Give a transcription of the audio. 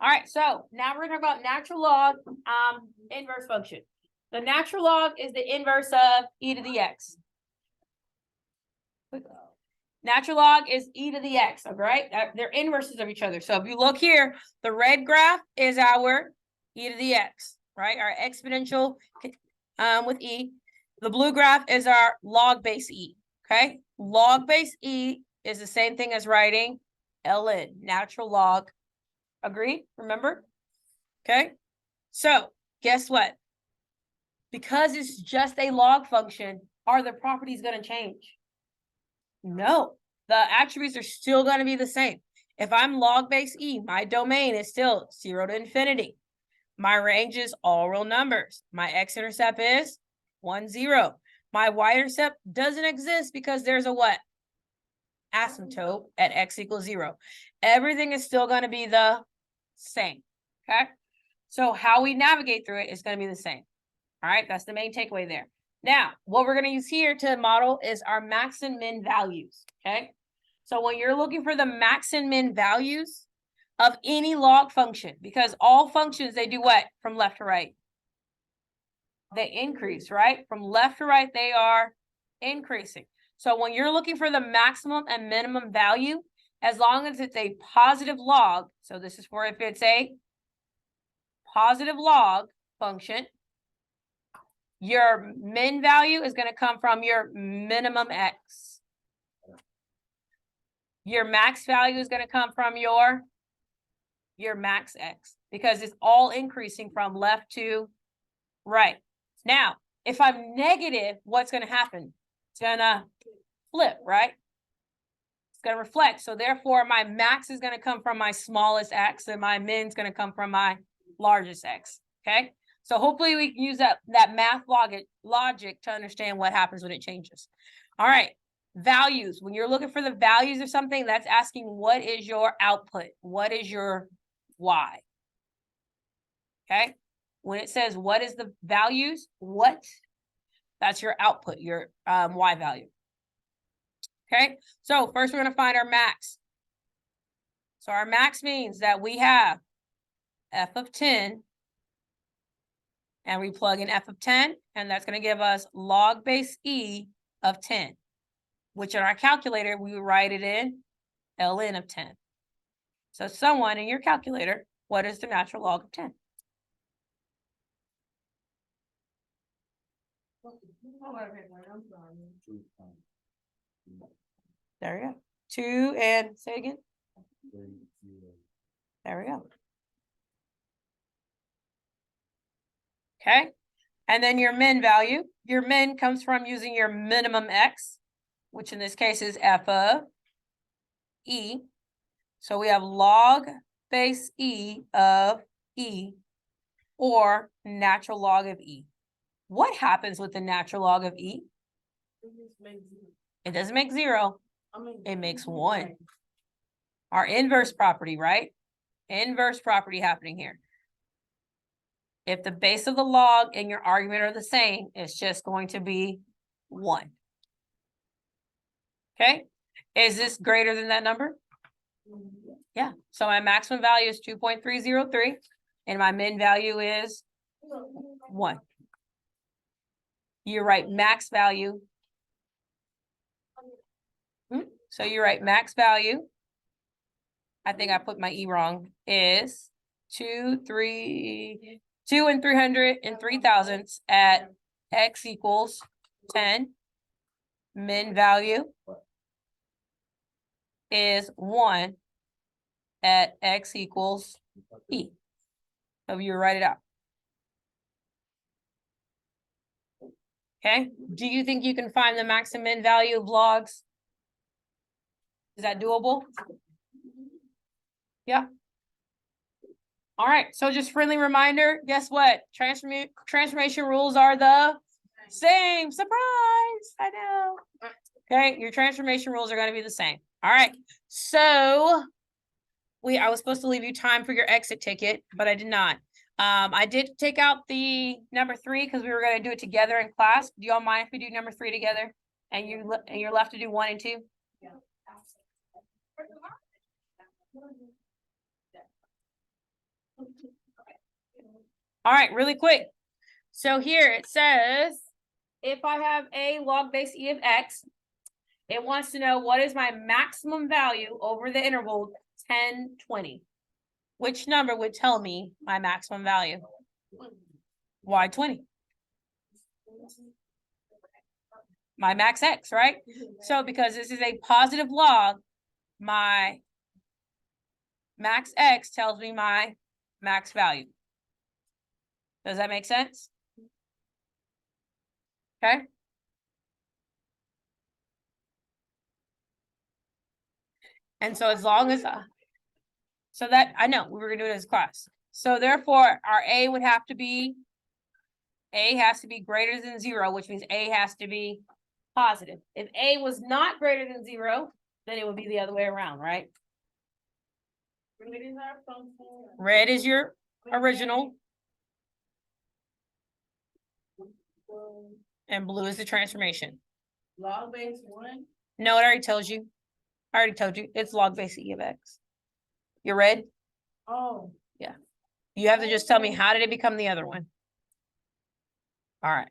All right, so now we're gonna talk about natural log inverse function. The natural log is the inverse of e to the x. Natural log is e to the x, all right? They're inverses of each other. So if you look here, the red graph is our e to the x, right? Our exponential with e. The blue graph is our log base e, okay? Log base e is the same thing as writing ln, natural log. Agreed? Remember? Okay. So guess what? Because it's just a log function, are the properties going to change? No, the attributes are still going to be the same. If I'm log base e, my domain is still 0 to infinity. My range is all real numbers. My x-intercept is 1, 0. My y-intercept doesn't exist because there's a what? Asymptote at x equals 0. Everything is still going to be the same. Okay. So how we navigate through it is going to be the same. All right. That's the main takeaway there. Now, what we're going to use here to model is our max and min values. Okay. So when you're looking for the max and min values of any log function, because all functions, they do what? From left to right. They increase, right? From left to right, they are increasing. So when you're looking for the maximum and minimum value, as long as it's a positive log, so this is for if it's a positive log function, your min value is going to come from your minimum x. Your max value is going to come from your max x, because it's all increasing from left to right. Now, if I'm negative, what's going to happen? It's going to flip, right? It's going to reflect. So therefore, my max is going to come from my smallest x, and my min is going to come from my largest x. Okay. So hopefully we can use that math logic to understand what happens when it changes. All right. Values. When you're looking for the values of something, that's asking what is your output? What is your y? Okay. When it says what is the values, what? That's your output, your y value. Okay. So first we're going to find our max. So our max means that we have f of 10. And we plug in f of 10, and that's going to give us log base e of 10, which in our calculator, we would write it in ln of 10. So someone in your calculator, what is the natural log of 10? There we go. 2 and say it again. There we go. Okay. And then your min value. Your min comes from using your minimum x, which in this case is f of e. So we have log base e of e, or natural log of e. What happens with the natural log of e? It doesn't make 0. It makes 1. Our inverse property, right? Inverse property happening here. If the base of the log and your argument are the same, it's just going to be 1. Okay. Is this greater than that number? Yeah. So my maximum value is 2.303 and my min value is 1. You write max value. So you write max value. I think I put my e wrong. Is 2 and 303 thousandths at x equals 10. Min value is 1 at x equals e. So you write it out. Okay. Do you think you can find the max and min value of logs? Is that doable? Yeah. All right. So just friendly reminder, guess what? Transformation rules are the same. Surprise. I know. Okay. Your transformation rules are going to be the same. All right. So I was supposed to leave you time for your exit ticket, but I did not. I did take out the number 3 because we were going to do it together in class. Do y'all mind if we do number 3 together? And you're left to do 1 and 2? Yeah. All right, really quick. So here it says, if I have a log base e of x, it wants to know what is my maximum value over the interval 10, 20. Which number would tell me my maximum value? Why 20? My max x, right? So because this is a positive log, my max x tells me my max value. Does that make sense? Okay. And so as long as, so that, I know, we were gonna do it as class. So therefore, our A would have to be, A has to be greater than 0, which means A has to be positive. If A was not greater than 0, then it would be the other way around, right? Red is your original. And blue is the transformation. Log base 1? No, it already tells you. I already told you. It's log base e of x. You're red? Oh. Yeah. You have to just tell me, how did it become the other one? All right.